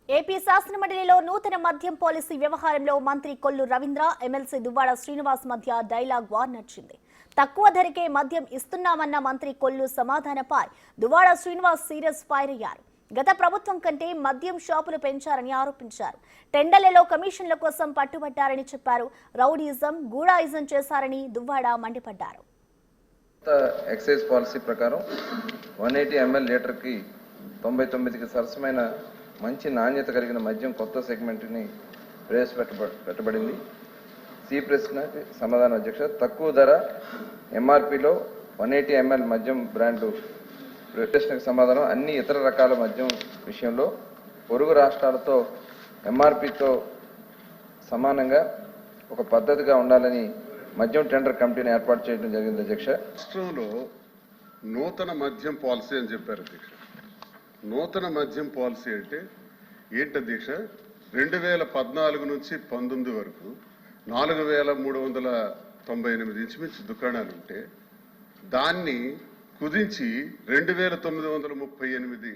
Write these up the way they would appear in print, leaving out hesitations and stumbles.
AP శాసనమండలిలో నూతన మద్యం policy వ్యవహారంలో మంత్రి కొల్లు రవీంద్ర, ఎమ్మెల్సీ దువ్వాడ శ్రీనివాస్ మధ్య డైలాగ్ వార్ నడిచింది. తక్కువ ధరకే మద్యం ఇస్తున్నామన్న మంత్రి కొల్లు సమాధానపై దువ్వాడ శ్రీనివాస్ సీరియస్ ఫైర్ అయ్యారు. గత ప్రభుత్వం కంటే మద్యం షాపులు పెంచారని ఆరోపించారు. టెండర్లలో కమిషన్ల కోసం పట్టుబట్టారని చెప్పారు. రౌడీజం, గూడాయిజం చేశారని దువ్వాడ మండిపడ్డారు. ఎక్సైజ్ పాలసీ ప్రకారం 180 ml లీటర్కి 99కి సరసమైన మంచి నాణ్యత కలిగిన మద్యం కొత్త సెగ్మెంట్ని ప్రవేశపెట్టబడింది. సి ప్రశ్నకి సమాధానం అధ్యక్ష. తక్కువ ధర ఎంఆర్పిలో 180 ml మద్యం బ్రాండ్లు ప్రశ్నకు సమాధానం. అన్ని ఇతర రకాల మద్యం విషయంలో పొరుగు రాష్ట్రాలతో ఎంఆర్పితో సమానంగా ఒక పద్ధతిగా ఉండాలని మద్యం టెండర్ కమిటీని ఏర్పాటు చేయడం జరిగింది అధ్యక్ష. రాష్ట్రంలో నూతన మద్యం పాలసీ అని చెప్పారు అధ్యక్ష. నూతన మద్యం పాలసీ అంటే ఏంటి అధ్యక్ష? 2014 నుంచి 19 వరకు 4398 ఇంచుమించు దుకాణాలు ఉంటే దాన్ని కుదించి 2938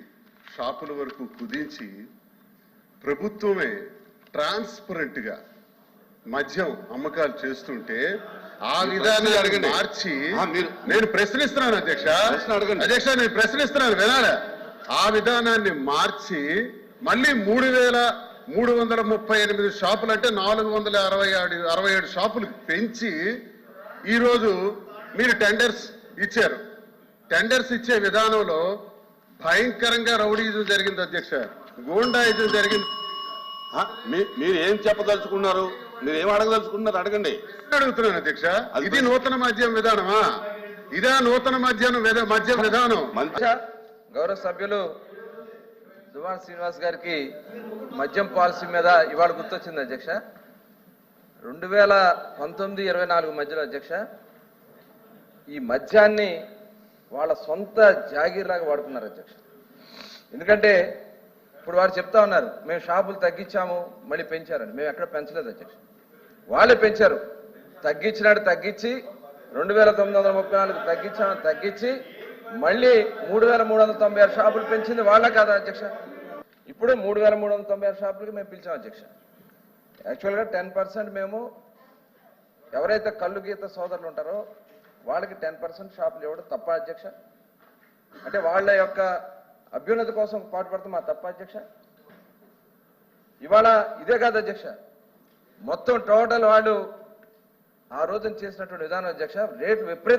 షాపుల వరకు కుదించి ప్రభుత్వమే ట్రాన్స్పరెంట్ గా మద్యం అమ్మకాలు చేస్తుంటే ఆ విధానాన్ని మార్చి నేను ప్రశ్నిస్తున్నాను అధ్యక్ష. నేను ప్రశ్నిస్తున్నాను వినాలా? ఆ విధానాన్ని మార్చి మళ్ళీ 3338 షాపులు అంటే 467 షాపులు పెంచి ఈరోజు మీరు టెండర్స్ ఇచ్చారు. టెండర్స్ ఇచ్చే విధానంలో భయంకరంగా రౌడీజం జరిగింది అధ్యక్ష, గూండాయిజం జరిగింది. మీరు ఏం చెప్పదలుచుకున్నారు? మీరు ఏం అడగదలుచుకున్నారు? అడగండి. అడుగుతున్నాను అధ్యక్ష. ఇది నూతన మద్యం విధానమా? ఇదే నూతన మద్యం విధానం? గౌరవ సభ్యులు దువ్వాడ శ్రీనివాస్ గారికి మద్యం పాలసీ మీద ఇవాళ గుర్తొచ్చింది అధ్యక్ష. 2019-24 మధ్యలో అధ్యక్ష ఈ మద్యాన్ని వాళ్ళ సొంత జాగీర్లాగా వాడుకున్నారు అధ్యక్ష. ఎందుకంటే ఇప్పుడు వారు చెప్తా ఉన్నారు మేము షాపులు తగ్గించాము మళ్ళీ పెంచారని. మేము ఎక్కడ పెంచలేదు అధ్యక్ష, వాళ్ళే పెంచారు. తగ్గించినాడు తగ్గించి 2934 తగ్గించామని తగ్గించి మళ్ళీ 3396 షాపులు పెంచింది వాళ్ళ కాదా అధ్యక్ష? ఇప్పుడు 3396 షాపులకి మేము పిలిచాం అధ్యక్ష. యాక్చువల్గా 10% మేము ఎవరైతే కళ్ళు గీత సోదరులు ఉంటారో వాళ్ళకి 10% షాపులు ఇవ్వడం తప్ప అధ్యక్ష? అంటే వాళ్ళ యొక్క అభ్యున్నతి కోసం పాటుపడతాం మా తప్ప అధ్యక్ష? ఇవాళ ఇదే కాదు అధ్యక్ష, మొత్తం టోటల్ వాళ్ళు ఆ రోజున చేసినటువంటి విధానం అధ్యక్ష రేటు విపరీత